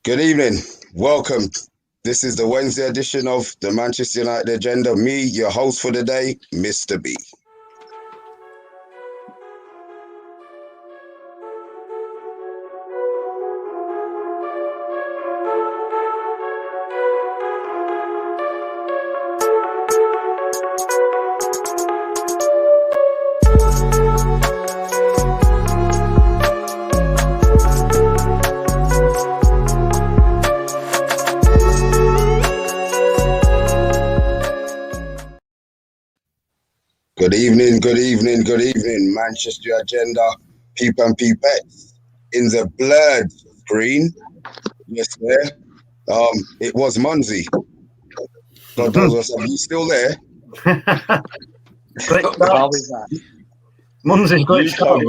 Good evening. Welcome. This is the Wednesday edition of the Manchester United Agenda. Me, your host for the day, Mr. B. Good evening, Manchester Agenda, peep and peepettes. In the blurred screen, yes, there. It was Munzi. God knows what's up. You still there? Great start. Munzi's great start.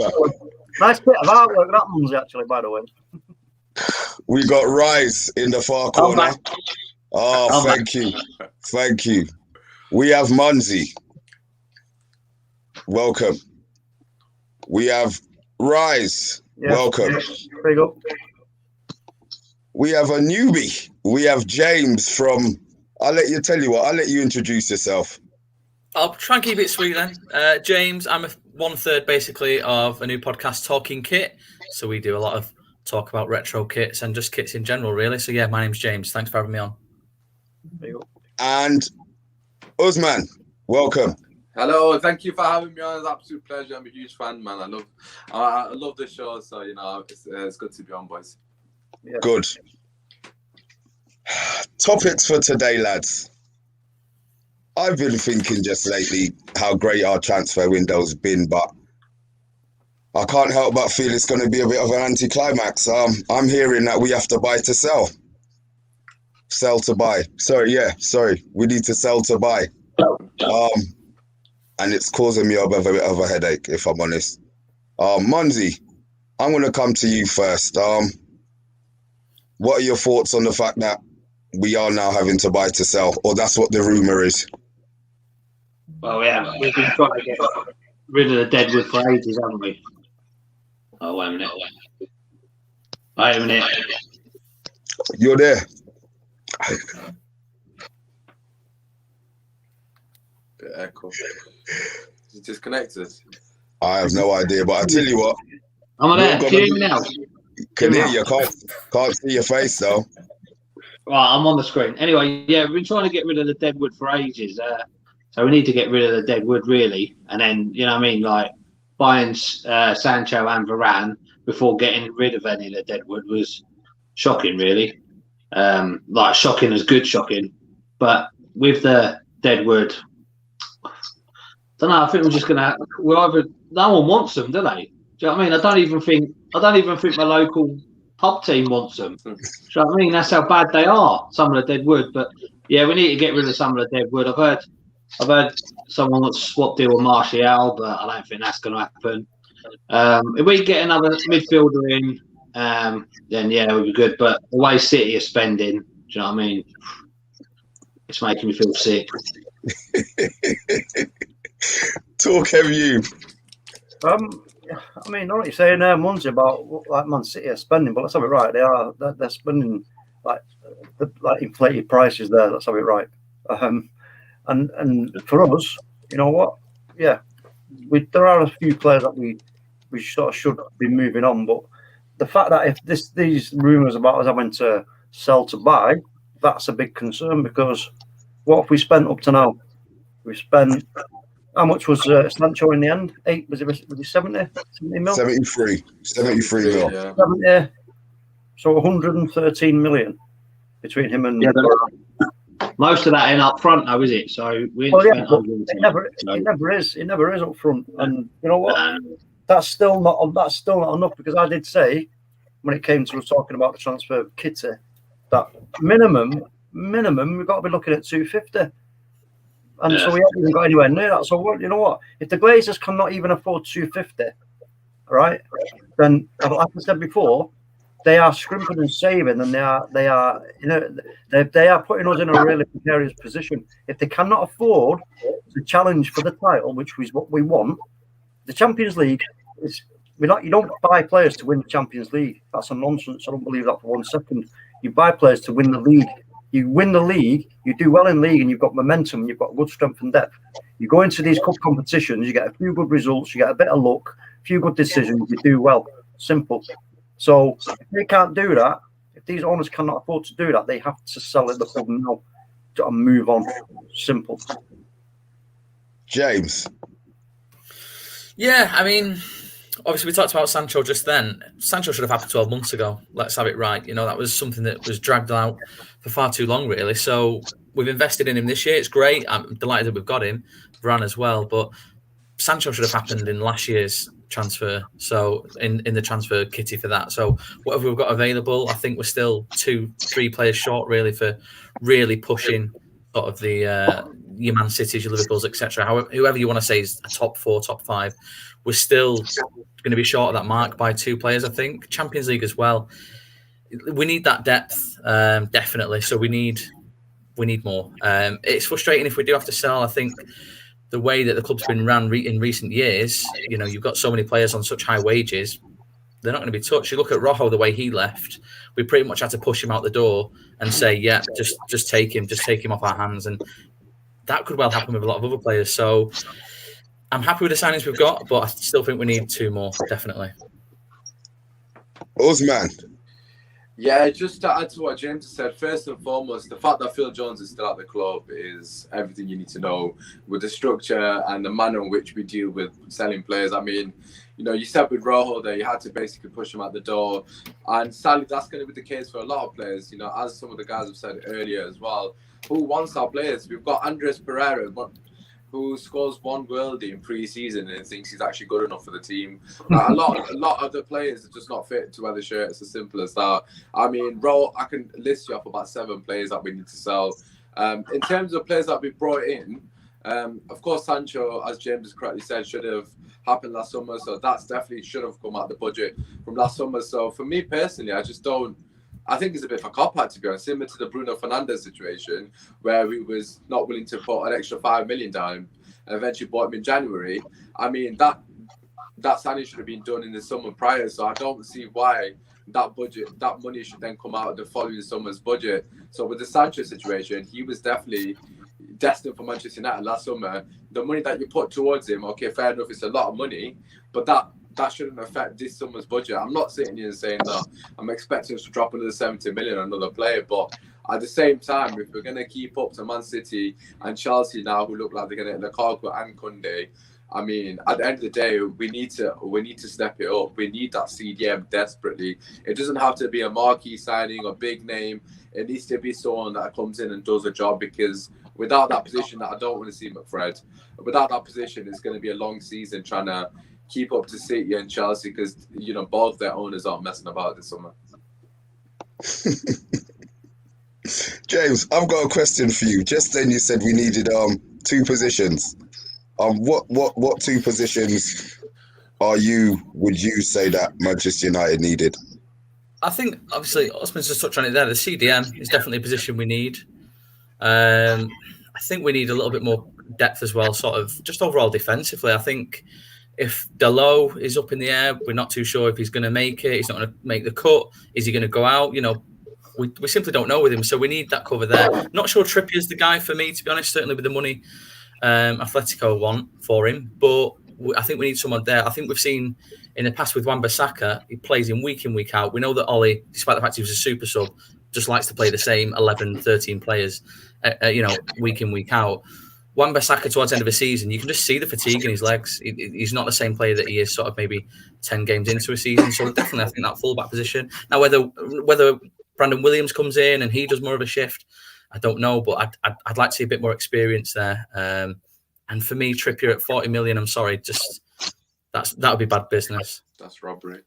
Nice bit of artwork, that Munzi, actually, by the way. We got Rise in the far corner. Thank you. We have Munzi. Welcome. We have Rise. Yes, welcome. Yes. There you go. We have a newbie. We have James from. I'll let you introduce yourself. I'll try and keep it sweet then. James, I'm one third basically of a new podcast, Talking Kit. So we do a lot of talk about retro kits and just kits in general, really. So yeah, my name's James. Thanks for having me on. There you go. And Usman, welcome. Hello, thank you for having me on. It's an absolute pleasure. I'm a huge fan, man. I love the show, so it's good to be on, boys. Yeah. Good. Topics for today, lads. I've been thinking just lately how great our transfer window's been, but I can't help but feel it's going to be a bit of an anticlimax. I'm hearing that we have to buy to sell. Sell to buy. Sorry. We need to sell to buy. And it's causing me a bit of a headache, if I'm honest. Munzi, I'm going to come to you first. What are your thoughts on the fact that we are now having to buy to sell, or that's what the rumour is? Well, yeah, we've been trying to get rid of the deadwood for ages, haven't we? Oh, wait a minute. You're there. Bit echo. Is it disconnected? I have no idea, but I tell you what. I'm there. Can you hear me now? Can hear you. Can't see your face though. Right, I'm on the screen. Anyway, yeah, we've been trying to get rid of the deadwood for ages. So we need to get rid of the deadwood, really. And then, you know what I mean, like buying Sancho and Varane before getting rid of any of the deadwood was shocking, really. Like shocking as good shocking. But with the deadwood, I don't know. I think we're just gonna. No one wants them, do they? Do you know what I mean? I don't even think my local pub team wants them. Do you know what I mean? That's how bad they are. Some of the deadwood, but yeah, we need to get rid of some of the deadwood. I've heard someone wants to swap deal with Martial, but I don't think that's going to happen. If we get another midfielder in, then yeah, we'll be good. But the way City are spending, do you know what I mean? It's making me feel sick. Talk, have you? I mean, I know what you're saying there, Munzi, about like Man City are spending, but let's have it right. They're spending like inflated prices there. Let's have it right. And for us, you know what? Yeah, there are a few players that we sort of should be moving on, but the fact that if these rumours about us having to sell to buy, that's a big concern, because what have we spent up to now? We spent, how much was Sancho in the end? 8, was it 70 mil? 73 mil. Yeah. 70, so 113 million between him and... Yeah, most of that ain't up front now, is it? So we it never is up front. And you know what? That's still not enough, because I did say when it came to talking about the transfer of Kitty that minimum we've got to be looking at 250. And so we haven't even got anywhere near that. So what, you know what? If the Glazers cannot even afford 250, right? Then, like I said before, they are scrimping and saving, and they are putting us in a really precarious position. If they cannot afford to challenge for the title, which is what we want, the Champions League is. You don't buy players to win the Champions League. That's a nonsense. I don't believe that for 1 second. You buy players to win the league. You win the league, you do well in league, and you've got momentum, and you've got good strength and depth. You go into these cup competitions, you get a few good results, you get a bit of luck, a few good decisions, you do well. Simple. So if they can't do that, if these owners cannot afford to do that, they have to sell it the club now and move on. Simple. James. Yeah, I mean, obviously we talked about Sancho just then. Sancho should have happened 12 months ago. Let's have it right. You know, that was something that was dragged out for far too long, really. So we've invested in him this year. It's great. I'm delighted that we've got him. Varane as well. But Sancho should have happened in last year's transfer. So in the transfer kitty for that. So whatever we've got available, I think we're still 2-3 players short, really, for really pushing sort of the your Man Cities, your Liverpools, etc. Whoever you want to say is a top 4, top 5. We're still going to be short of that mark by 2 players, I think. Champions League as well. We need that depth, definitely. So we need more. It's frustrating if we do have to sell. I think the way that the club's been run in recent years, you know, you've got so many players on such high wages, they're not going to be touched. You look at Rojo, the way he left, we pretty much had to push him out the door and say, yeah, just take him off our hands. And that could well happen with a lot of other players. So I'm happy with the signings we've got, but I still think we need 2 more, definitely. Osman. Yeah, just to add to what James said, first and foremost, the fact that Phil Jones is still at the club is everything you need to know with the structure and the manner in which we deal with selling players. I mean, you know, you said with Rojo that you had to basically push him out the door. And sadly, that's going to be the case for a lot of players, you know, as some of the guys have said earlier as well. Who wants our players? We've got Andres Pereira, who scores 1 worldie in pre-season and thinks he's actually good enough for the team. A lot of the players are just not fit to wear the shirt. It's as simple as that. I mean, I can list you off about 7 players that we need to sell. In terms of players that we brought in, of course, Sancho, as James has correctly said, should have happened last summer. So that's definitely should have come out of the budget from last summer. So for me personally, I think it's a bit of a cop-out, to be honest, similar to the Bruno Fernandes situation, where we was not willing to put an extra 5 million down and eventually bought him in January. I mean, that signing should have been done in the summer prior, so I don't see why that money should then come out of the following summer's budget. So with the Sancho situation, he was definitely destined for Manchester United last summer. The money that you put towards him, okay, fair enough, it's a lot of money, but that shouldn't affect this summer's budget. I'm not sitting here and saying that I'm expecting us to drop another 70 million on another player, but at the same time, if we're going to keep up to Man City and Chelsea now, who look like they're going to Lukaku and Koundé, I mean, at the end of the day, we need to step it up. We need that CDM desperately. It doesn't have to be a marquee signing or big name. It needs to be someone that comes in and does a job, because without that position, I don't want to see McFred. Without that position, it's going to be a long season trying to keep up to City and Chelsea, because, you know, both their owners aren't messing about this summer. James, I've got a question for you. Just then you said we needed 2 positions. What 2 positions would you say that Manchester United needed? I think obviously Osman's just touched on it there. The CDM is definitely a position we need. I think we need a little bit more depth as well, sort of just overall defensively. I think if Dalot is up in the air, we're not too sure if he's going to make it. He's not going to make the cut. Is he going to go out? You know, we simply don't know with him. So we need that cover there. Not sure Trippier's the guy for me, to be honest, certainly with the money Atletico want for him. But I think we need someone there. I think we've seen in the past with Wan-Bissaka, he plays in, week out. We know that Ollie, despite the fact he was a super sub, just likes to play the same 11, 13 players, week in, week out. Wan-Bissaka towards the end of the season, you can just see the fatigue in his legs. He's not the same player that he is sort of maybe 10 games into a season. So definitely, I think that fullback position. Now, whether Brandon Williams comes in and he does more of a shift, I don't know. But I'd like to see a bit more experience there. And for me, Trippier at 40 million, I'm sorry, just that would be bad business. That's robbery.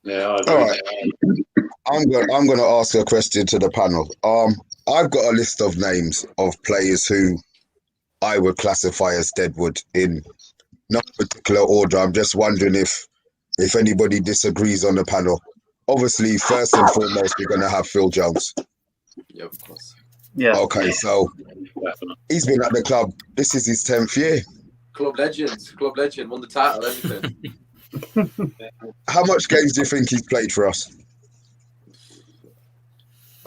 Yeah, all right. I'm going to ask a question to the panel. I've got a list of names of players who I would classify as Deadwood in no particular order. I'm just wondering if anybody disagrees on the panel. Obviously, first and foremost, we're going to have Phil Jones. Yeah, of course. Yeah. Okay, so he's been at the club. This is his 10th year. Club legend, won the title, everything. How much games do you think he's played for us?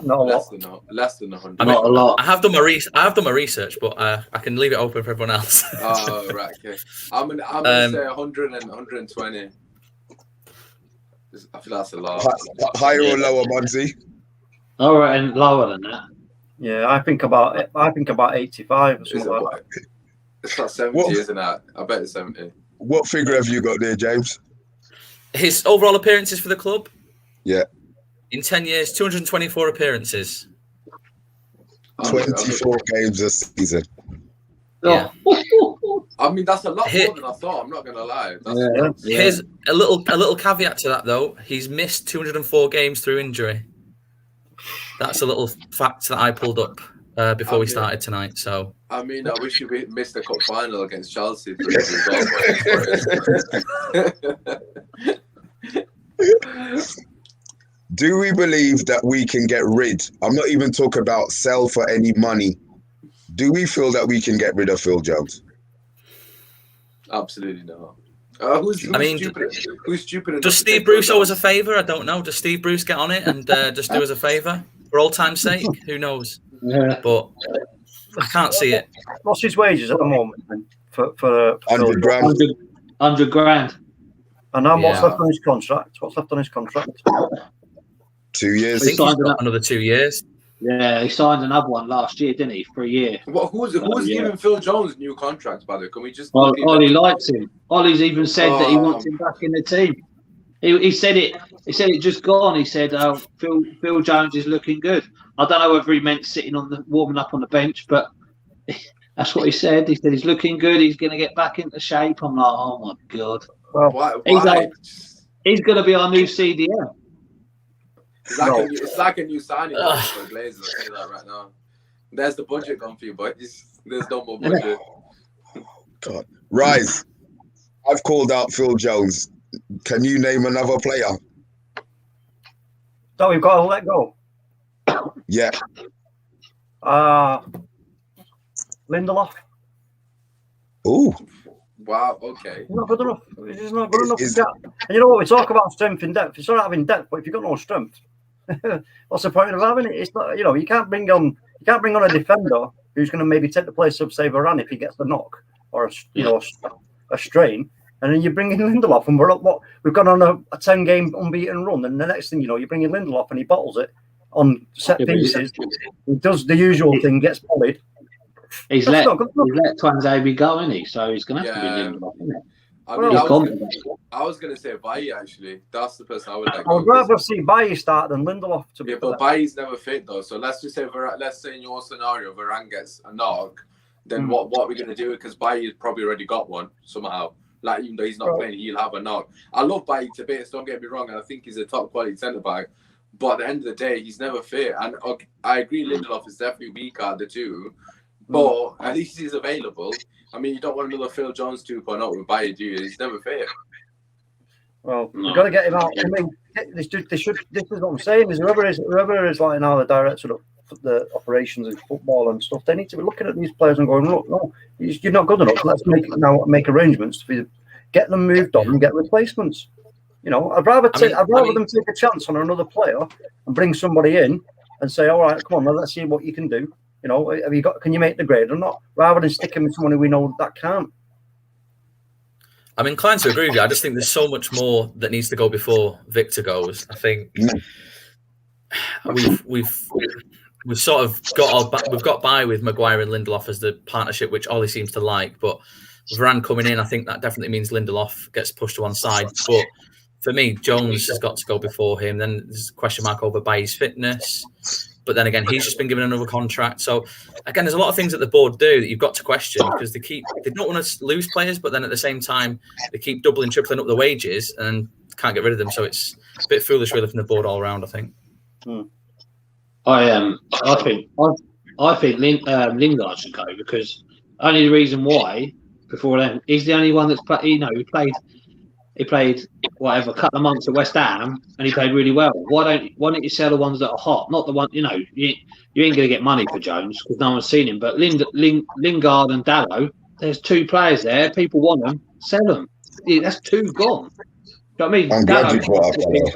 Not a lot. Less than 100. Not a lot. I have done my research, but I can leave it open for everyone else. Oh, right, okay. I'm gonna say 100 and 120. I feel that's a lot. Higher or lower, Munzie? All right, and lower than that. Yeah, I think about 85 or something like that. It's not 70, isn't it? I bet it's 70. What figure have you got there, James? His overall appearances for the club? Yeah. In 10 years, 224 appearances. 24 games a season. Yeah. I mean, that's a lot more than I thought. I'm not gonna lie. Here's a little caveat to that, though. He's missed 204 games through injury. That's a little fact that I pulled up before we started tonight. So I mean, I wish you missed the cup final against Chelsea. Do we believe that we can get rid? I'm not even talking about sell for any money. Do we feel that we can get rid of Phil Jones? Absolutely not. Who's stupid? Does Steve Bruce owe us a favour? I don't know. Does Steve Bruce get on it and just do us a favour for old time's sake? Who knows? Yeah. But I can't see it. What's his wages at the moment? For 100 grand. 100 grand. And now what's left on his contract? 2 years. I think he's got another 2 years. Yeah, he signed another one last year, didn't he? For a year. Well, who's giving Phil Jones new contracts, by the way? Can we just? Well, Ollie likes him. Ollie's even said that he wants him back in the team. He said it. He said it just gone. He said, Phil Jones is looking good." I don't know whether he meant sitting warming up on the bench, but that's what he said. He said he's looking good. He's going to get back into shape. I'm like, oh my god. Well, why? He's going to be our new CDM. It's like a new signing for Glazers. I'll tell you that right now. There's the budget gone for you, boys. There's no more budget. God. Rise. I've called out Phil Jones. Can you name another player? So we've got to let go. Yeah. Lindelof. Ooh. Wow. Okay. He's not good enough. He's not good enough. And you know what? We talk about strength in depth. It's all right having depth, but if you've got no strength, what's the point of having it? It's not. You can't bring on a defender who's going to maybe take the place of, say, Varane if he gets the knock or a strain. And then you bring in Lindelof, and we've gone on a 10-game unbeaten run, and the next thing you know, you bring in Lindelof, and he bottles it on set pieces. He does the usual thing, gets bullied. He's let Twanzebe go, isn't he? So he's going to have to be Lindelof, isn't it? I was going to say Bailly, actually. That's the person I would like. I'd rather see Bailly start than Lindelof. But Bailly's never fit, though. So let's just say, in your scenario, Varane gets a knock, then what are we going to do? Because Bailly's probably already got one somehow. Like, even though he's not playing, he'll have a knock. I love Bailly to bits, don't get me wrong, and I think he's a top quality centre back. But at the end of the day, he's never fit. And I agree, Lindelof is definitely weaker out of the two. But at least he's available. I mean, you don't want another Phil Jones 2.0 with Bailly, do you? He's never fit. Well, we've got to get him out. I mean, this is what I'm saying, is whoever is like now the director of the operations in football and stuff, they need to be looking at these players and going, look, no, you're not good enough. Let's make arrangements to get them moved on and get replacements. I'd rather them take a chance on another player and bring somebody in and say, all right, come on, let's see what you can do. Can you make the grade or not? Rather than sticking with someone who we know that can't. I'm inclined to agree with you. I just think there's so much more that needs to go before Victor goes. I think we've sort of got by with Maguire and Lindelof as the partnership, which Ollie seems to like. But Varane coming in, I think that definitely means Lindelof gets pushed to one side. But for me, Jones has got to go before him. Then there's a question mark over Bailly's fitness. But then again, he's just been given another contract. So again, there's a lot of things that the board do that you've got to question because they don't want to lose players, but then at the same time, they keep doubling, tripling up the wages and can't get rid of them. So it's a bit foolish really from the board all around, I think. I think Lingard should go because only the reason why before then he's the only one that's he played whatever a couple of months at West Ham and he played really well. Why don't you sell the ones that are hot? Not the one you ain't going to get money for Jones because no one's seen him. But Lingard and Dalot, there's two players there. People want them, sell them. That's two gone. Do you know what I mean? I'm glad you brought up Dalot.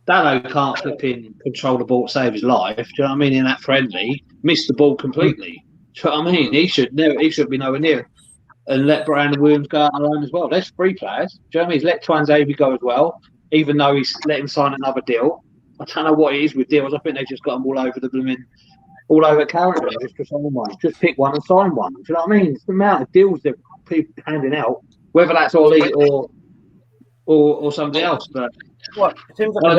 Dallo can't flipping control the ball to save his life. Do you know what I mean? In that friendly, missed the ball completely. Do you know what I mean? He should be nowhere near. And let Brandon Williams go out alone as well. There's 3 players. Do you know what I mean? He's let Twanzavy go as well, even though he's let him sign another deal. I don't know what it is with deals. I think they just got them all over the blooming, all over character. Just to sign one. Just pick one and sign one. Do you know what I mean? It's the amount of deals that people handing out, whether that's Ollie or somebody else. But what it seems like a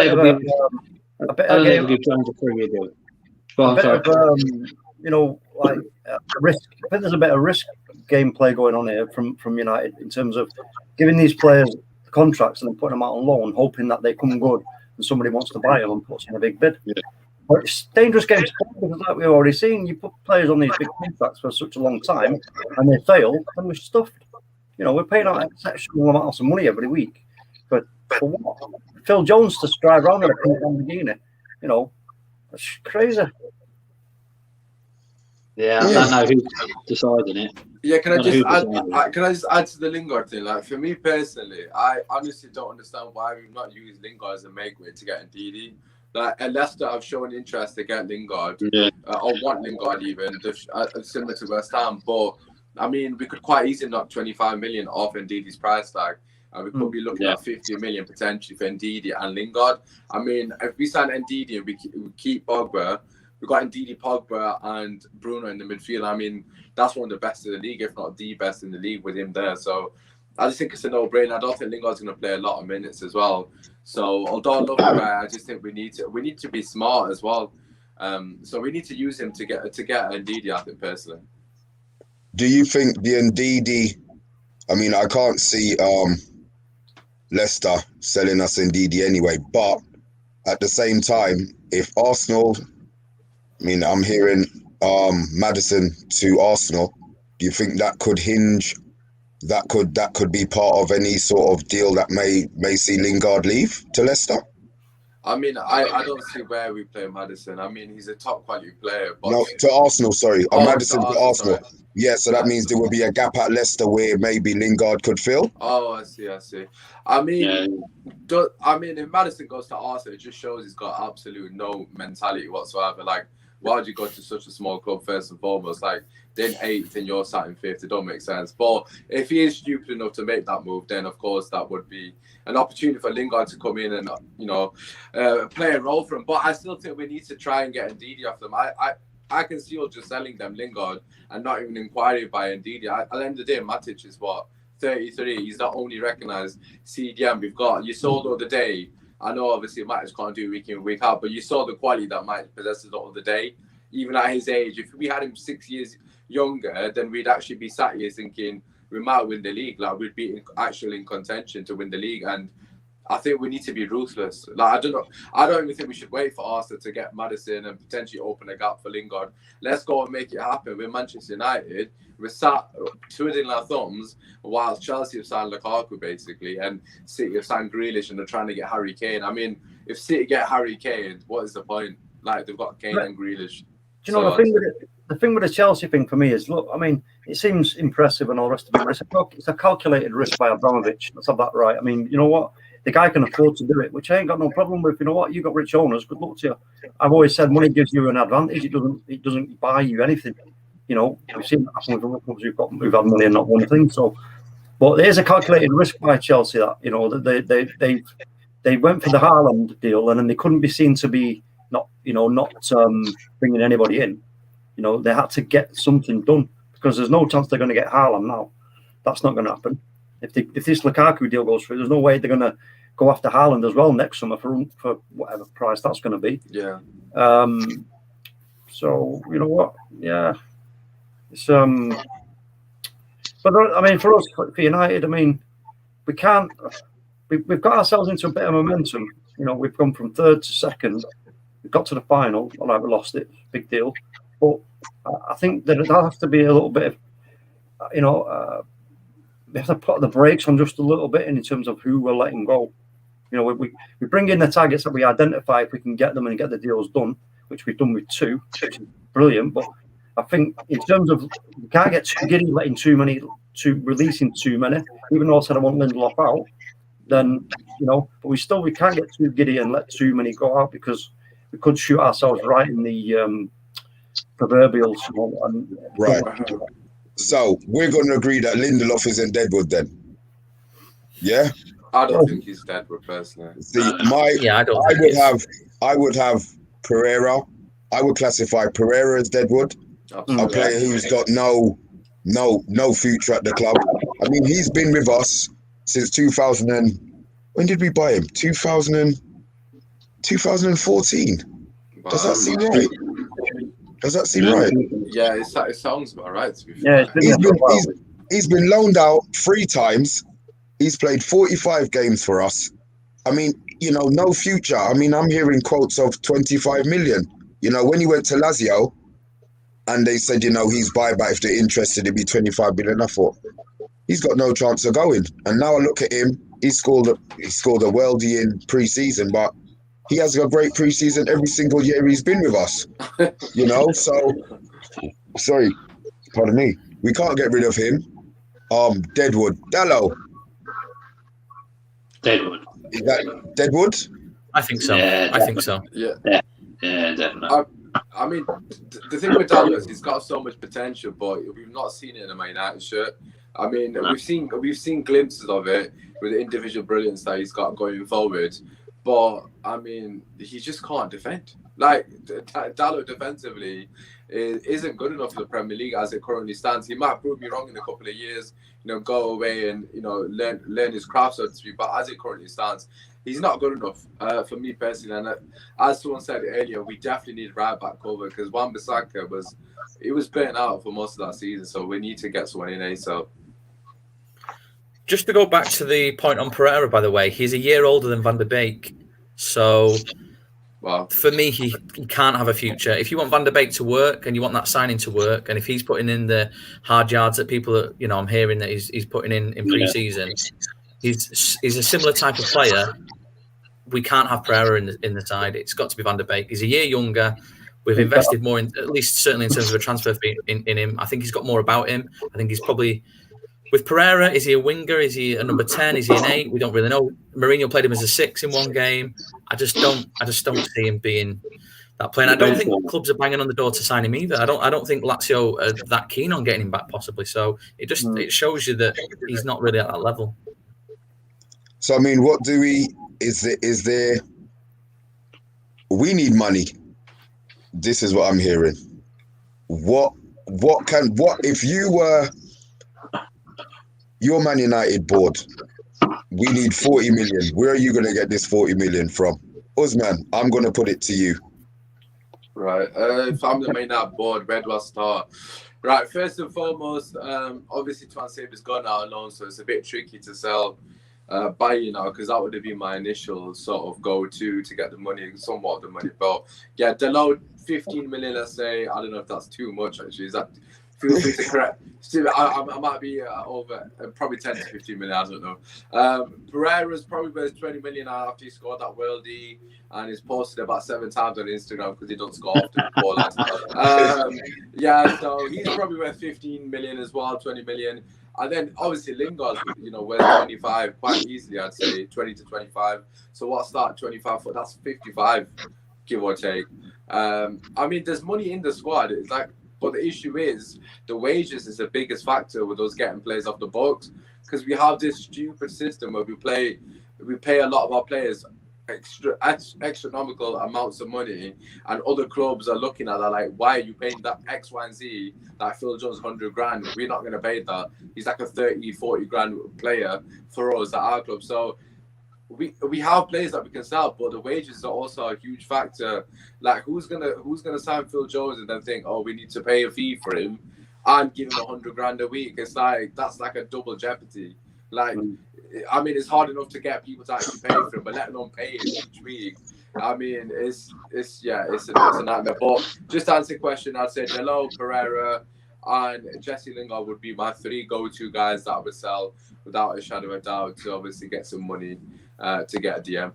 bit of give Jones a 3-year deal. Risk. I think there's a bit of risk gameplay going on here from United in terms of giving these players contracts and then putting them out on loan, hoping that they come good and somebody wants to buy them and puts in a big bid. Yeah. But it's dangerous games because, like we've already seen, you put players on these big contracts for such a long time and they fail, and we're stuffed. We're paying out exceptional amounts of money every week for what? Phil Jones to drive around in a pink Lamborghini. That's crazy. Yeah, I don't know who's deciding it. Yeah, can I just add to the Lingard thing? Like, for me personally, I honestly don't understand why we've not used Lingard as a make-weight to get Ndidi. Like, at Leicester have shown interest to get Lingard, or want Lingard even, similar to West Ham. But, I mean, we could quite easily knock 25 million off Ndidi's price tag. And we could be looking at 50 million potentially for Ndidi and Lingard. I mean, if we sign Ndidi and we keep Pogba, we've got Ndidi, Pogba, and Bruno in the midfield. I mean, that's one of the best in the league, if not the best in the league with him there. So I just think it's a no-brainer. I don't think Lingard's going to play a lot of minutes as well. So although I love the guy, I just think we need to be smart as well. So we need to use him to get Ndidi, I think, personally. Do you think the Ndidi? I mean, I can't see Leicester selling us Ndidi anyway, but at the same time, if Arsenal, I mean, I'm hearing Maddison to Arsenal. Do you think that could hinge? That could be part of any sort of deal that may see Lingard leave to Leicester? I mean, I don't see where we play Maddison. I mean, he's a top quality player. But no, to Arsenal, sorry. Maddison to Arsenal. Sorry. Yeah, so that means there will be a gap at Leicester where maybe Lingard could fill. Oh, I see. I mean, if Maddison goes to Arsenal, it just shows he's got absolute no mentality whatsoever. Like, why would you go to such a small club first and foremost? Like, then 8th and you're sat in 5th. It don't make sense. But if he is stupid enough to make that move, then of course that would be an opportunity for Lingard to come in and play a role for him. But I still think we need to try and get Ndidi off them. I can see us just selling them Lingard and not even inquiring by Ndidi. At the end of the day, Matic is 33. He's not only recognised CDM we've got. You saw the other day. I know obviously Matic can't do week in, week out, but you saw the quality that Matic possesses the other day. Even at his age, if we had him 6 years younger, then we'd actually be sat here thinking we might win the league. Like, we'd be actually in contention to win the league. And I think we need to be ruthless. Like, I don't even think we should wait for Arsenal to get Maddison and potentially open a gap for Lingard. Let's go and make it happen. We're Manchester United. We're sat twiddling our thumbs whilst Chelsea have signed Lukaku, basically, and City have signed Grealish and they're trying to get Harry Kane. I mean, if City get Harry Kane, what is the point? Like, they've got Kane and Grealish. Do you know, the thing with the Chelsea thing for me is, look, I mean, it seems impressive and all the rest of it. It's a calculated risk by Abramovich. Let's have that right. I mean, you know what? The guy can afford to do it, which I ain't got no problem with. You know what? You got rich owners. Good luck to you. I've always said money gives you an advantage. It doesn't buy you anything. You know, we've seen that happen with other clubs who've had money and not one thing. So, but there's a calculated risk by Chelsea that, you know, that they went for the Haaland deal and then they couldn't be seen to be not bringing anybody in. You know, they had to get something done because there's no chance they're going to get Haaland now. That's not going to happen. If this Lukaku deal goes through, there's no way they're going to go after Haaland as well next summer for whatever price that's going to be. Yeah. So you know what? Yeah. It's but I mean, for us, for United, I mean, we can't. We've got ourselves into a bit of momentum. You know, we've gone from 3rd to 2nd. We got to the final. All right, we lost it. Big deal. But I think that there has to be a little bit of, you know, we have to put the brakes on just a little bit in terms of who we're letting go. You know, we bring in the targets that we identify if we can get them and get the deals done, which we've done with 2, which is brilliant. But I think in terms of, we can't get too giddy letting too many, releasing too many. Even though I said I want Lindelof out, then but we can't get too giddy and let too many go out, because we could shoot ourselves right in the proverbial small. Right. So we're going to agree that Lindelof isn't Deadwood then. Yeah. I don't think he's Deadwood personally. See, I would have Pereira. I would classify Pereira as Deadwood. A player who's got no future at the club. I mean, he's been with us since 2000 and when did we buy him? 2014. Wow. Does that seem right? Right? Yeah, it sounds about right, to be fair. Yeah, he's been loaned out 3 times. He's played 45 games for us. I mean, no future. I mean, I'm hearing quotes of 25 million. When he went to Lazio and they said, he's buyback, if they're interested, it'd be 25 million. I thought, he's got no chance of going. And now I look at him, he scored a worldie in pre-season, but he has a great pre-season every single year he's been with us. So, sorry, pardon me. We can't get rid of him. Deadwood. Dallo. Deadwood. Is that Deadwood? I think so. Yeah, I think so. Yeah, definitely. I mean, the thing with Dallo is he's got so much potential, but we've not seen it in a Man United shirt. I mean, we've seen glimpses of it with the individual brilliance that he's got going forward, but I mean, he just can't defend. Like Dallo defensively isn't good enough for the Premier League as it currently stands. He might prove me wrong in a couple of years, go away and learn his craft, so to speak. But as it currently stands, he's not good enough for me personally. And as someone said earlier, we definitely need right back cover because Wan-Bissaka was burnt out for most of that season. So we need to get someone in ASAP. Just to go back to the point on Pereira, by the way, he's a year older than Van der Beek. So for me, he can't have a future. If you want Van der Beek to work and you want that signing to work, and if he's putting in the hard yards that people are, I'm hearing that he's putting in pre-season, he's a similar type of player. We can't have Pereira in the side. It's got to be Van der Beek. He's a year younger. We've invested more in, at least certainly in terms of a transfer fee in him. I think he's got more about him. I think he's probably... With Pereira, is he a winger? Is he a number 10? Is he an 8? We don't really know. Mourinho played him as a 6 in one game. I just don't see him being that player. And I don't think clubs are banging on the door to sign him either. I don't think Lazio are that keen on getting him back possibly. So it shows you that he's not really at that level. So I mean, what do we? Is there? We need money. This is what I'm hearing. What if you were? Your Man United board, we need 40 million. Where are you going to get this 40 million from? Usman, I'm going to put it to you. Right. If I'm the Man United board, where do I start? Right. First and foremost, obviously Twansave has gone out alone, so it's a bit tricky to sell Bailly now because that would have been my initial sort of go-to to get the money, somewhat of the money. But yeah, Dalot, 15 million, let's say. I don't know if that's too much, actually. Is that... Feel free to correct. I might be over probably 10 to 15 million. I don't know. Pereira's probably worth 20 million after he scored that worldie, and he's posted about 7 times on Instagram because he doesn't score often. Yeah, so he's probably worth 15 million as well, 20 million. And then obviously Lingard's, worth 25 quite easily. I'd say 20 to 25. So what's that? 25 for that's 55, give or take. I mean, there's money in the squad. It's like. But the issue is the wages is the biggest factor with us getting players off the books because we have this stupid system where we pay a lot of our players astronomical amounts of money, and other clubs are looking at that like, why are you paying that X, Y, and Z? Like Phil Jones, 100 grand. We're not going to pay that. He's like a 30, 40 grand player for us at our club. So we have players that we can sell, but the wages are also a huge factor. Like who's gonna sign Phil Jones and then think, oh, we need to pay a fee for him and give him 100 grand a week? It's like that's like a double jeopardy. Like, I mean, it's hard enough to get people to actually pay for him, but let alone pay him each week. I mean, it's a nightmare. But just to answer the question, I'd say Delo, Pereira, and Jesse Lingard would be my 3 go-to guys that I would sell without a shadow of a doubt to obviously get some money. To get a DM.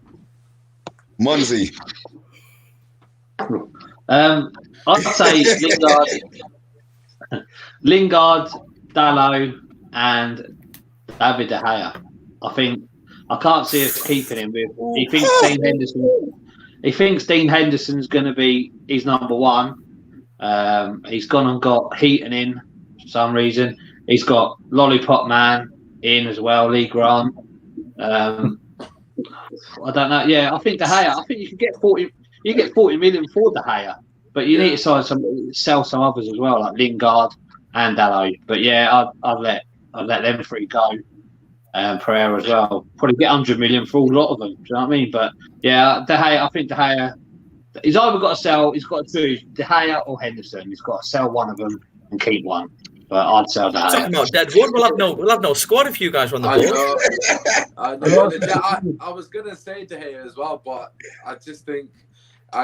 Munzi. I'd say Lingard, Dalot, and David De Gea. I think I can't see us keeping him. He thinks Dean Henderson. He thinks Dean Henderson's going to be his number one. He's gone and got Heaton in for some reason. He's got Lollipop Man in as well, Lee Grant. I don't know. Yeah, I think De Gea. I think you could get 40. You get 40 million for De Gea, but you need to sell some others as well, like Lingard and Dalot. But yeah, I'd let them three go. Pereira as well. Probably get 100 million for a lot of them. Do you know what I mean? But yeah, De Gea. I think De Gea. He's either got to sell. He's got to choose De Gea or Henderson. He's got to sell one of them and keep one. But I'd sell De Gea. Talking about Deadwood, we'll have no squad if you guys run the board. I know. I was gonna say De Gea as well, but I just think.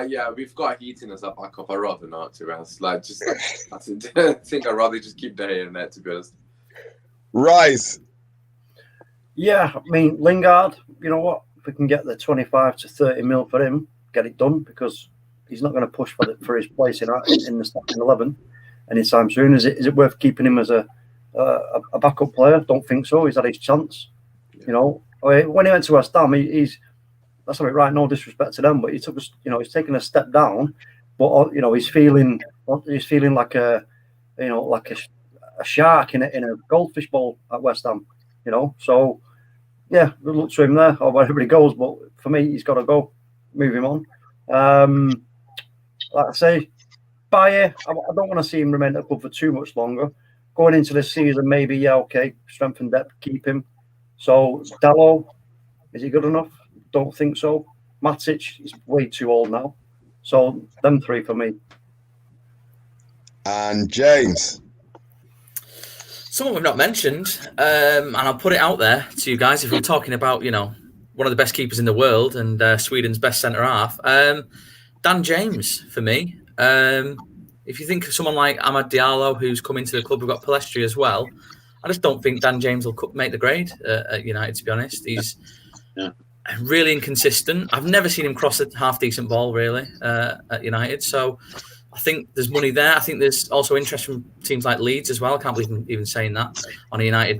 Yeah, we've got Heaton as a backup. I'd rather not, to be honest. I think I'd rather just keep De Gea in there, to be honest. Rise. Yeah, I mean, Lingard, you know what? If we can get the 25 to 30 mil for him, get it done, because he's not going to push for his place in the starting 11 anytime soon. Is it worth keeping him as a backup player? Don't think so. He's had his chance. You know, when he went to West Ham, that's not right. No disrespect to them, but he took he's taken a step down, but he's feeling like a shark in a goldfish bowl at West Ham. So yeah, good luck to him there, or wherever he goes. But for me, he's got to go. Move him on. Like I say, Bayer, I don't want to see him remain at the club for too much longer. Going into this season, maybe, okay, strength and depth, keep him. So, Dalot, is he good enough? Don't think so. Matic is way too old now. So, them three for me. And James. Someone we've not mentioned, and I'll put it out there to you guys, if we're talking about, one of the best keepers in the world and Sweden's best centre-half, Dan James, for me. If you think of someone like Amad Diallo, who's come into the club, we've got Palestri as well. I just don't think Dan James will make the grade at United, to be honest. He's really inconsistent. I've never seen him cross a half-decent ball, really, at United. So I think there's money there. I think there's also interest from teams like Leeds as well. I can't believe I'm even saying that on a United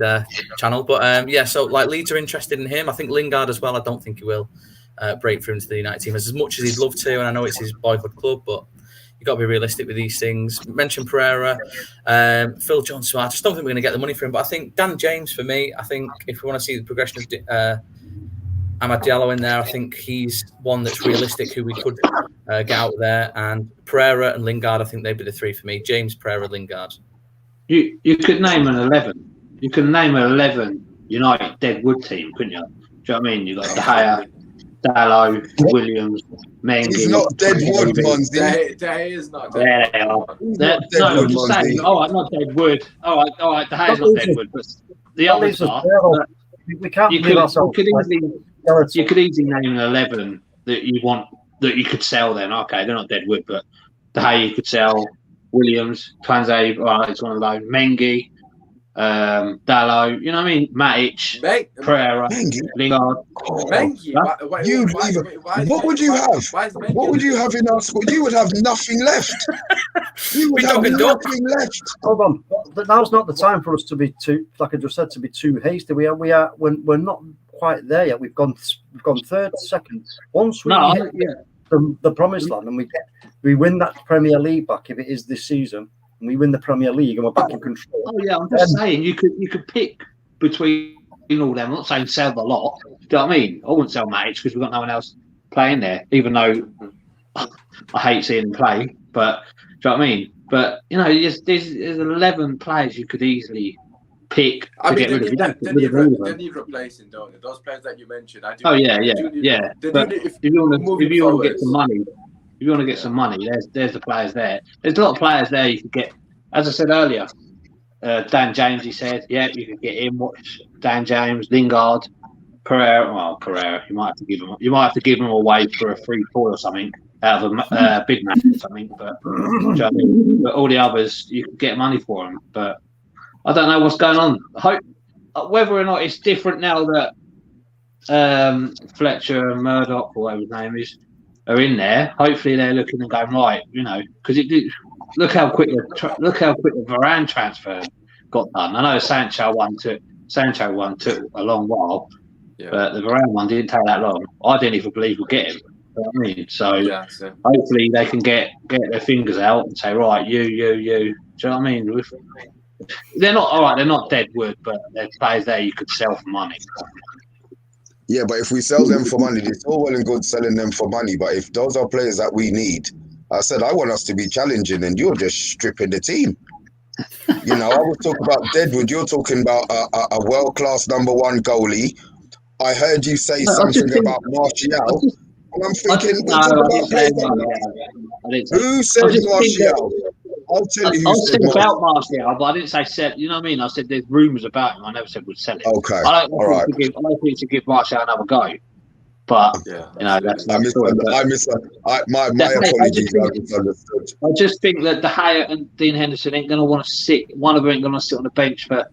channel. But so like Leeds are interested in him. I think Lingard as well. I don't think he will break through into the United team as much as he'd love to. And I know it's his boyhood club, but you've got to be realistic with these things. Mention Pereira, Phil Jones. I just don't think we're going to get the money for him. But I think Dan James, for me, I think if we want to see the progression of Amad Diallo in there, I think he's one that's realistic who we could get out there. And Pereira and Lingard, I think they'd be the three for me. James, Pereira, Lingard. You could name an 11. You could name an 11 United Deadwood team, couldn't you? Do you know what I mean? You've got De Gea, Dalot, Williams, Mengi. He's not Deadwood, Monzi. De Gea is not Deadwood. There they are. No, I'm just saying. All right, not Deadwood. All right. De Gea's not Deadwood, but the others are. We can't leave ourselves. You could easily name an 11 that you want, that you could sell then. Okay, they're not Deadwood, but De Gea you could sell. Williams, Twanzebe, it's one of those. Mengi, Dalot, you know what I mean? Matic, Pereira, Lingard. What would you have? What would you have in our squad? You would have nothing left. You would have nothing left. Hold on. Now's not the time for us to be too, like I just said, to be too hasty. We're not quite there yet. We've gone third, second. Once we hit the promised land and we win that Premier League back, if it is this season, and we win the Premier League and we're back in control. Oh yeah, I'm just saying you could pick between all them. I'm not saying sell the lot. Do you know what I mean? I wouldn't sell Matic because we've got no one else playing there, even though I hate seeing him play. But do you know what I mean? But there's 11 players you could easily pick to get rid of. They need replacing, don't they? Those players that you mentioned. But if you want to get some money, there's the players there. There's a lot of players there you could get. As I said earlier, Dan James. He said, you could get him. Watch Dan James, Lingard, Pereira. Well, Pereira, you might have to give him away for a 3-4 or something out of a big match or something. But, but all the others, you could get money for them. But I don't know what's going on. I hope whether or not it's different now that Fletcher and Murdoch, or whatever his name is, are in there. Hopefully they're looking and going right, because look how quick the Varane transfer got done. I know Sancho one took a long while, Yeah. But the Varane one didn't take that long. I didn't even believe we'd get him. You know what I mean? So hopefully they can get their fingers out and say, right, you. Do you know what I mean? They're not all right. They're not dead wood, but they're players there you could sell for money. Yeah, but if we sell them for money, it's all well and good selling them for money. But if those are players that we need, I said I want us to be challenging, and you're just stripping the team. You know, I was talking about Deadwood. You're talking about a world-class number one goalie. I heard you say something about Martial, and I'm thinking, who said Martial? I'll tell you who said about Martial, but I didn't say sell. You know what I mean? I said there's rumours about him. I never said we'd sell him. Okay, I don't want to give Martial another go. But you know, that's my apologies. I misunderstood. I just think that De Gea and Dean Henderson ain't going to want to sit. One of them ain't going to sit on the bench for,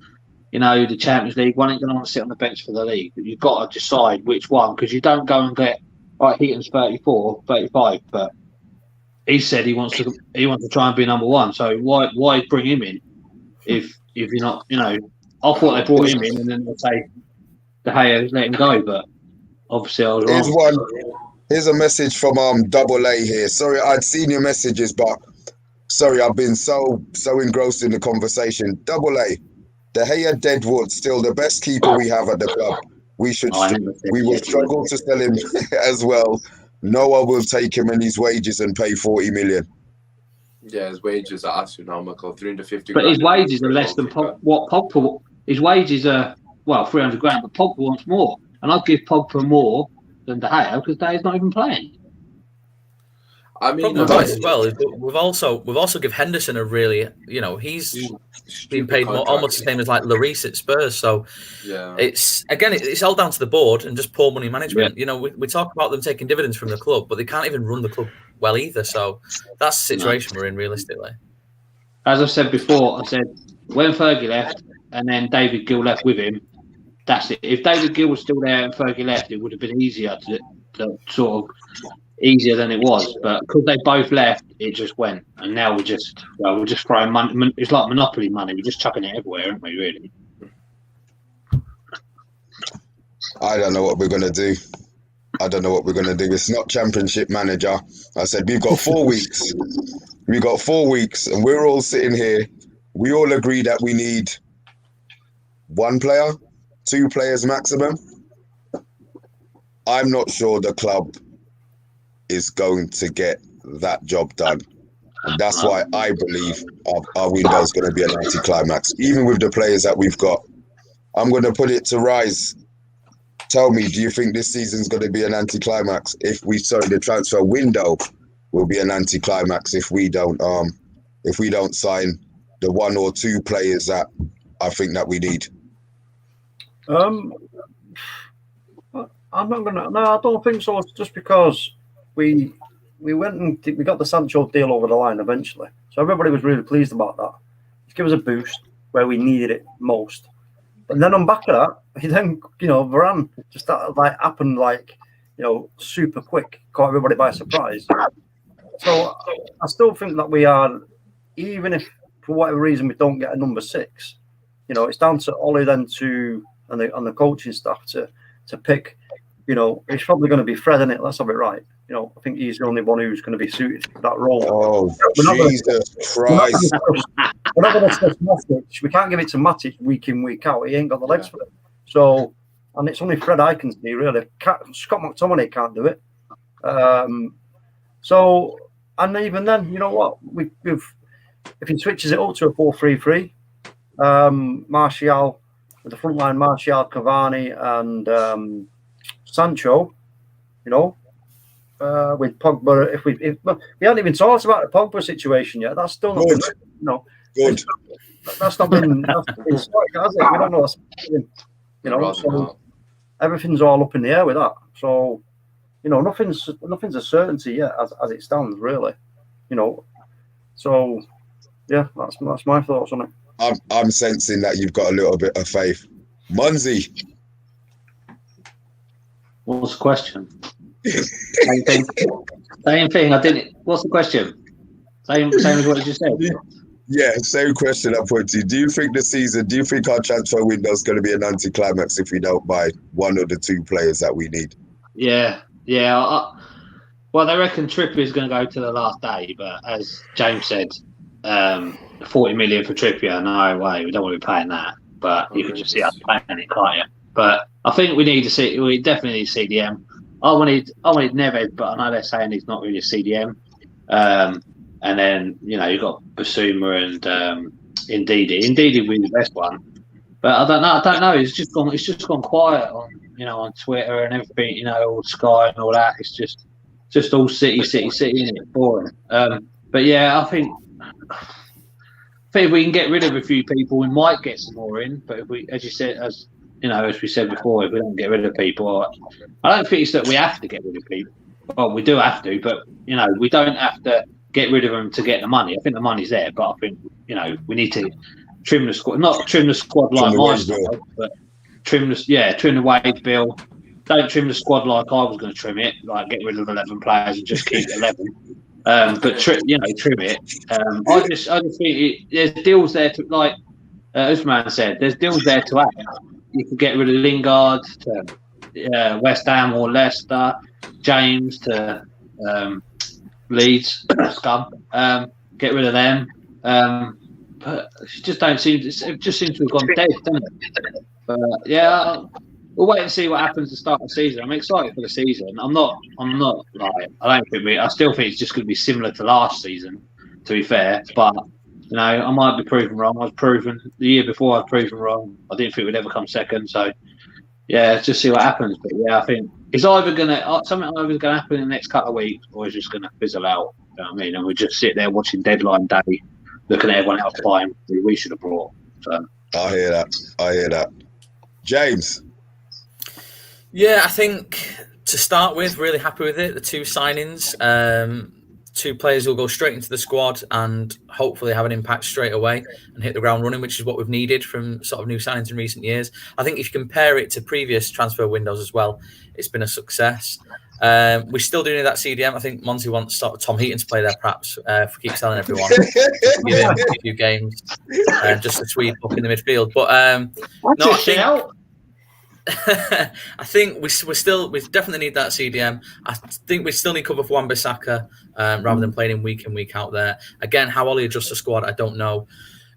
you know, the Champions League. One ain't going to want to sit on the bench for the league. You've got to decide which one, because you don't go and get Heaton's 34, 35, but he said he wants to try and be number one. So why bring him in if you're not, you know? I thought they brought him in and then they say De Gea, let him go, but obviously I was wrong. Here's a message from Double A here. Sorry, I'd seen your messages, but sorry, I've been so engrossed in the conversation. Double A, De Gea Deadwood, still the best keeper we have at the club. We will struggle to sell him as well. No one will take him and his wages and pay 40 million. Yeah, his wages are astronomical, 350. But his wages are less than what Pogba. His wages are 300 grand, but Pogba wants more, and I'd give Pogba more than De Gea because De Gea's not even playing. I mean, as well is we've also give Henderson a really, you know, he's being paid more, almost the same as like Lloris at Spurs. So it's all down to the board and just poor money management. Yeah. You know, we talk about them taking dividends from the club, but they can't even run the club well either. So that's the situation we're in realistically. As I've said before, I said when Fergie left and then David Gill left with him, that's it. If David Gill was still there and Fergie left, it would have been easier to sort of easier than it was, but because they both left, it just went, and now we're just throwing money. It's like Monopoly money. We're just chucking it everywhere, aren't we? Really? I don't know what we're gonna do. It's not Championship Manager. I said we've got 4 weeks. We got 4 weeks, and we're all sitting here. We all agree that we need 1 player, 2 players maximum. I'm not sure the club is going to get that job done, and that's why I believe our window is going to be an anticlimax, even with the players that we've got. I'm going to put it to Rise. Tell me, do you think this season's going to be an anticlimax? The transfer window will be an anticlimax if we don't sign the 1 or 2 players that I think that we need. I'm not gonna. No, I don't think so. It's just because we went and we got the Sancho deal over the line eventually, so everybody was really pleased about that. It gave us a boost where we needed it most. But then on back of that, Varane just happened super quick, caught everybody by surprise. So I still think that we are, even if for whatever reason we don't get a number 6, it's down to Ollie then and the coaching staff to pick. It's probably going to be Fred, isn't it? Let's have it right. I think he's the only one who's going to be suited for that role. Oh, Jesus Christ. We're not going to trust Matic. We can't give it to Matic week in, week out. He ain't got the legs for it. So, and it's only Fred I can see, really. Scott McTominay can't do it. And even then, you know what? If he switches it up to a 4-3-3, Martial, with the front line, Martial, Cavani, and Sancho, with Pogba, if we haven't even talked about the Pogba situation yet. That's still not been, good. That's not been sorted, has it? We don't know what's happening. So everything's all up in the air with that. So, nothing's a certainty yet as it stands, really. So yeah, that's my thoughts on it. I'm sensing that you've got a little bit of faith. Munzie. What's the question? Same thing. I didn't. What's the question? Same as what you just said. Yeah, same question I put to you. Do you think our transfer window is going to be an anticlimax if we don't buy one of the two players that we need? Yeah. Well, they reckon Trippier is going to go to the last day, but as James said, 40 million for Trippier, no way. We don't want to be paying that. But you can just see us paying it, can't you? But I think we definitely need CDM. I wanted Neves, but I know they're saying he's not really a CDM. And then you've got Basuma and Ndidi. Ndidi would be the best one, but I don't know. It's just gone quiet on Twitter and everything. All Sky and all that. It's just all city, isn't it? Boring. But yeah, I think if we can get rid of a few people, we might get some more in. But if we, as we said before, if we don't get rid of people, I don't think it's that we have to get rid of people. Well, we do have to, but we don't have to get rid of them to get the money. I think the money's there, but I think we need to trim the squad. Not trim the squad like my style, but trim the wage bill. Don't trim the squad like I was going to trim it, like get rid of 11 players and just keep 11. But trim it. I just think there's deals there to, like Usman said, there's deals there to add. You could get rid of Lingard to West Ham or Leicester, James to Leeds, scum. Get rid of them. But it just don't seem. It just seems to have gone dead, doesn't it? But yeah, we'll wait and see what happens to start the season. I'm excited for the season. I'm not like I still think it's just going to be similar to last season. To be fair, but I might be proven wrong. I was proven the year before. I was proven wrong. I didn't think we'd ever come second. So yeah, let's just see what happens. But yeah, I think it's either going to happen in the next couple of weeks, or it's just going to fizzle out. You know what I mean? And we just sit there watching deadline day, looking at everyone else buying who we should have brought. So I hear that. James. Yeah, I think to start with, really happy with it. The two signings, two players will go straight into the squad and hopefully have an impact straight away and hit the ground running, which is what we've needed from sort of new signings in recent years. I think if you compare it to previous transfer windows as well, it's been a success. We still do need that CDM. I think Monty wants sort of Tom Heaton to play there, perhaps, if we keep selling everyone. Give him a few games, just to sweep up in the midfield. But I think we definitely need that CDM. I think we still need cover for Wan-Bissaka rather than playing him week in, week out there. Again, how Ollie adjusts the squad, I don't know.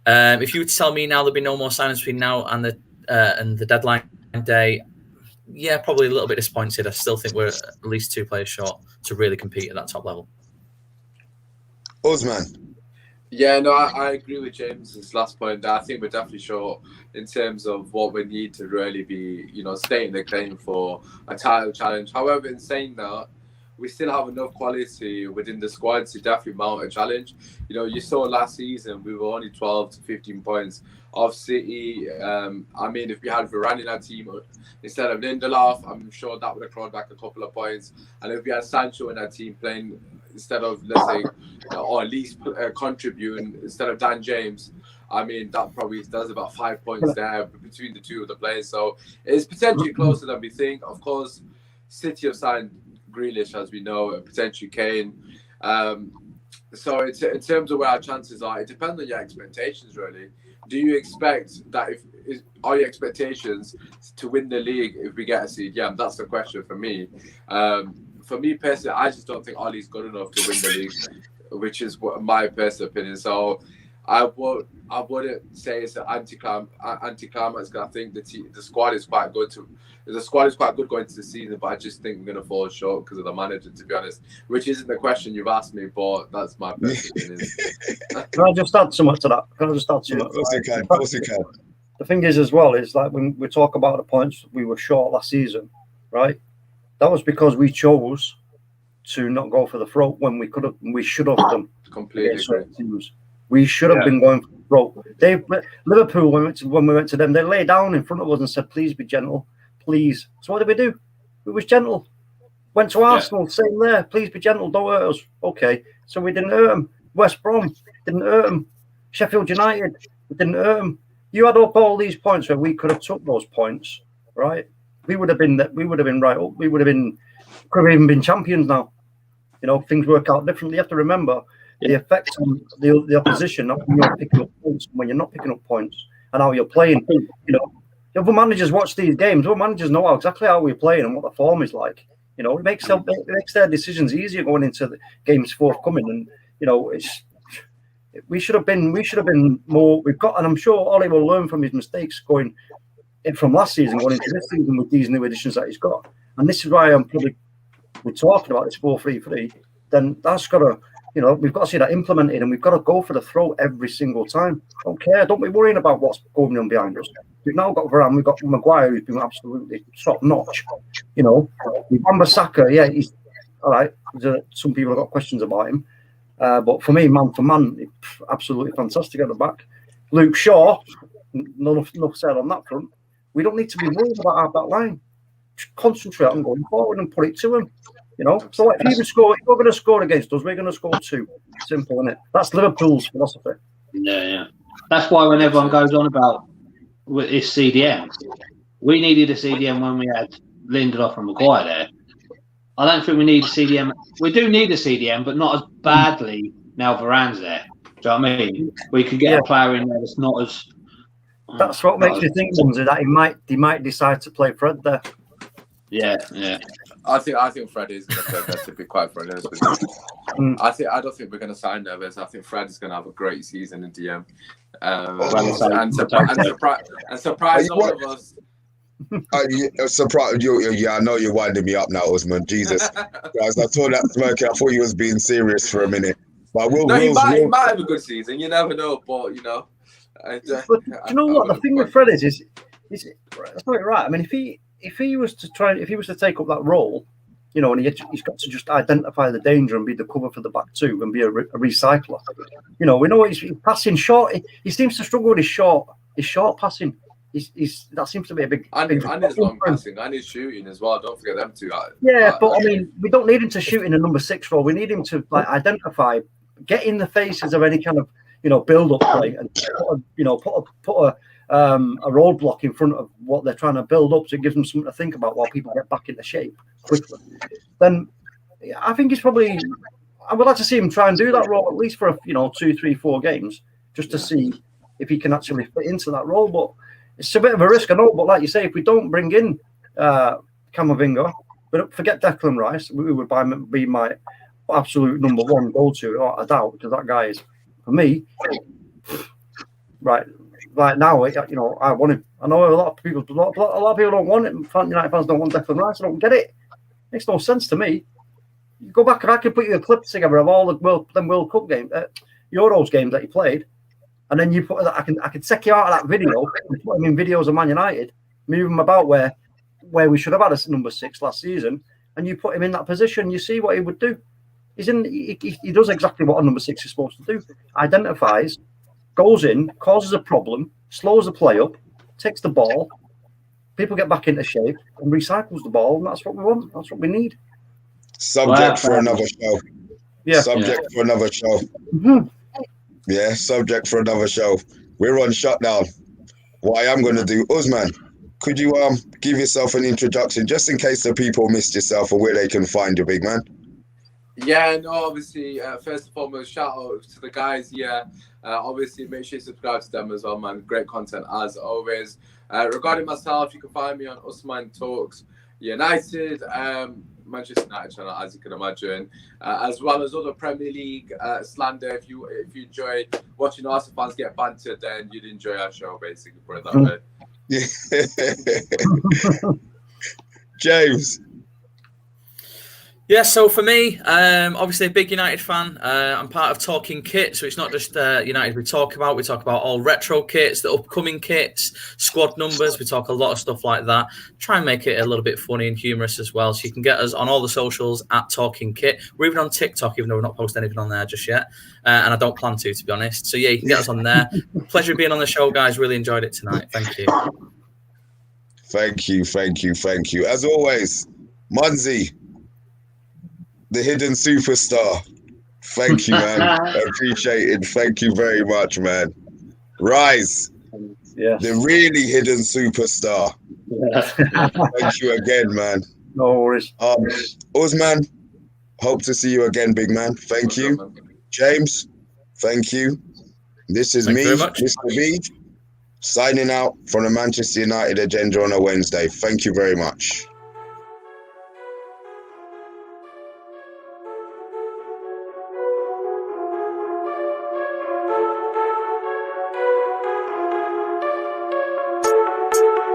If you were to tell me now there'll be no more signings between now and the deadline day, yeah, probably a little bit disappointed. I still think we're at least two players short to really compete at that top level. Osman. Yeah, no, I agree with James's last point. I think we're definitely short in terms of what we need to really be, stating the claim for a title challenge. However, in saying that, we still have enough quality within the squad to definitely mount a challenge. You saw last season we were only 12 to 15 points off City. If we had Varane in our team instead of Lindelof, I'm sure that would have clawed back a couple of points. And if we had Sancho in our team playing instead of, let's say, or at least contributing instead of Dan James, that probably does about 5 points there between the two of the players. So it's potentially closer than we think. Of course, City have signed Grealish, as we know, and potentially Kane. So in terms of where our chances are, it depends on your expectations, really. Do you expect that are your expectations to win the league if we get a seed? Yeah, that's the question for me. For me personally, I just don't think Ollie's good enough to win the league, which is my personal opinion. So I wouldn't say it's an anticlimax. I think the squad is quite good going into the season, but I just think we're going to fall short because of the manager, to be honest. Which isn't the question you've asked me, but that's my personal opinion. Can I just add something to that? Of course you can. The thing is, as well, is like when we talk about the points we were short last season, right? That was because we chose to not go for the throat when we should have done. Completely agree. We should have been going for the throat. Liverpool, when we went to them, they lay down in front of us and said, "Please be gentle, please." So what did we do? We was gentle. Went to Arsenal, same there. Please be gentle, don't hurt us. Okay, so we didn't hurt them. West Brom didn't hurt them. Sheffield United didn't hurt them. You had up all these points where we could have took those points, right? We would have been right up. Could have even been champions now. Things work out differently. You have to remember, the effect on the opposition when you're picking up points, when you're not picking up points, and how you're playing. You know, the other managers watch these games. Other managers know exactly how we're playing and what the form is like. You know, it makes their decisions easier going into the games forthcoming. And you know, we should have been more. We've got, and I'm sure Ollie will learn from his mistakes going from last season, going into this season with these new additions that he's got. And this is why we're talking about this 4-3-3. Then that's got to, you know, we've got to see that implemented, and we've got to go for the throw every single time. Don't care. Don't be worrying about what's going on behind us. We've now got Varane. We've got Maguire, who's been absolutely top notch. You know, Wan-Bissaka, yeah, he's all right. Some people have got questions about him. But for me, man for man, absolutely fantastic at the back. Luke Shaw, enough said on that front. We don't need to be worried about our back line. Just concentrate on going forward and put it to him. You know, so if you're going to score against us, we're going to score 2. Simple, isn't it? That's Liverpool's philosophy. Yeah. That's why when everyone goes on about this CDM, we needed a CDM when we had Lindelof and Maguire there. I don't think we need a CDM. We do need a CDM, but not as badly now Varane's there. Do you know what I mean? We could get a player in there that's not as... That's what makes me think, Lindsay, that he might decide to play Fred there. Yeah. I think Fred is going to play there, to be quite honest with you. I don't think we're going to sign Neves. I think Fred is going to have a great season in DM. And surprise all of us. Surprise! I know you're winding me up now, Usman. Jesus, guys, I saw that smirking. I thought you was being serious for a minute. But he might have a good season. You never know. But you know, but you know what? The thing with Fred is that's not right. I mean, if he was to take up that role, you know, and he's got to just identify the danger and be the cover for the back two and be a recycler. You know, we know he's passing short. He seems to struggle with his short passing. That seems to be a big. And his long passing and his shooting as well. Don't forget them two. But I mean, we don't need him to shoot in a number 6 role. We need him to identify, get in the faces of any kind of build-up play, and put a roadblock in front of what they're trying to build up, so it gives them something to think about while people get back into shape quickly. Then I think he's probably. I would like to see him try and do that role at least for 2, 3, 4 games, just to see if he can actually fit into that role. But it's a bit of a risk, I know. But like you say, if we don't bring in Camavinga, but forget Declan Rice, who would be my absolute number 1 go-to, without a doubt, because that guy is, for me, right now, I want him. I know a lot of people don't want it. United fans don't want Declan Rice. I don't get it. Makes no sense to me. You go back and I can put you a clip together of all the World Cup games, Euros games that he played, and then you put that. I can take you out of that video and put him in videos of Man United, move him about where we should have had a number 6 last season, and you put him in that position. You see what he would do. He does exactly what a number 6 is supposed to do. Identifies, goes in, causes a problem, slows the play up, takes the ball, people get back into shape, and recycles the ball, and that's what we want. That's what we need. Subject for another show. Yeah. Subject for another show. Mm-hmm. Yeah, subject for another show. We're on shutdown. What I am going to do, Usman, could you give yourself an introduction, just in case the people missed yourself, or where they can find you, big man? Yeah, no, obviously, first and foremost, shout out to the guys here. Obviously, make sure you subscribe to them as well, man. Great content as always. Regarding myself, you can find me on Usman Talks United, Manchester United channel, as you can imagine, as well as other Premier League slander. If you enjoy watching Arsenal fans get bantered, then you'd enjoy our show, basically, put it that way. James. Yeah, so for me, obviously a big United fan. I'm part of Talking Kit, so it's not just United we talk about. We talk about all retro kits, the upcoming kits, squad numbers. We talk a lot of stuff like that. Try and make it a little bit funny and humorous as well. So you can get us on all the socials at Talking Kit. We're even on TikTok, even though we're not posting anything on there just yet. And I don't plan to be honest. So yeah, you can get us on there. Pleasure being on the show, guys. Really enjoyed it tonight. Thank you. Thank you. As always, Munzi, the hidden superstar. Thank you, man. Appreciate it. Thank you very much, man. Rise, the really hidden superstar. Thank you again, man. No worries. Usman, hope to see you again, big man. Thank you. James, thank you. This is Thank me, you very much. Mr. B, signing out from the Manchester United agenda on a Wednesday. Thank you very much.